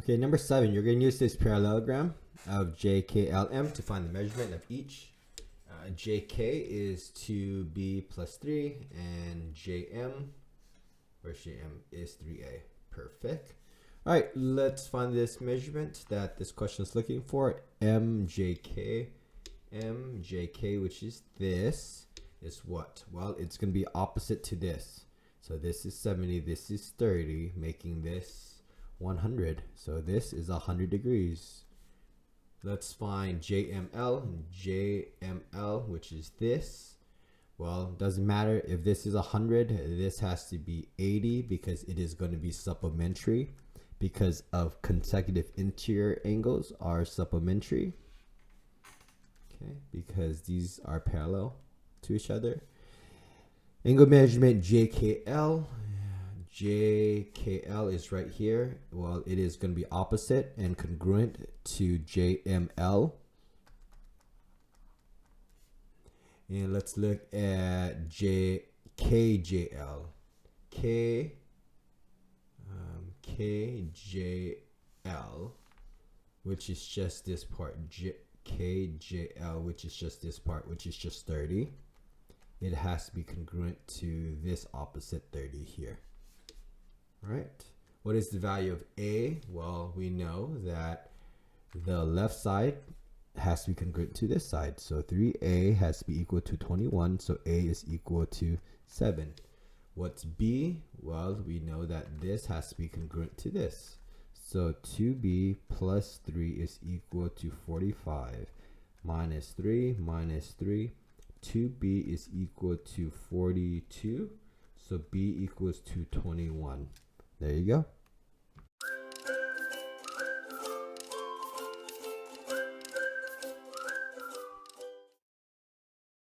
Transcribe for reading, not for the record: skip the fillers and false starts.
Okay, number 7, you're going to use this parallelogram of JKLM to find the measurement of each. JK is 2B plus 3, and JM, where's JM, is 3A. Perfect. All right, let's find this measurement that this question is looking for. MJK, which is this, is what? Well, it's going to be opposite to this. So this is 70, this is 30, making this 100. So this is 100 degrees. Let's find JML, which is this. Well, doesn't matter if this is 100, this has to be 80 because it is going to be supplementary, because of consecutive interior angles are supplementary. Okay, because these are parallel to each other. Angle measurement JKL. JKL is right here. Well, it is going to be opposite and congruent to JML. And let's look at KJL. KJL, which is just this part. KJL, which is just this part, which is just 30. It has to be congruent to this opposite 30 here. All right. What is the value of A? Well, we know that the left side has to be congruent to this side. So 3A has to be equal to 21. So A is equal to 7. What's B? Well, we know that this has to be congruent to this. So 2B plus 3 is equal to 45. Minus 3 minus 3. 2B is equal to 42. So B equals to 21. There you go.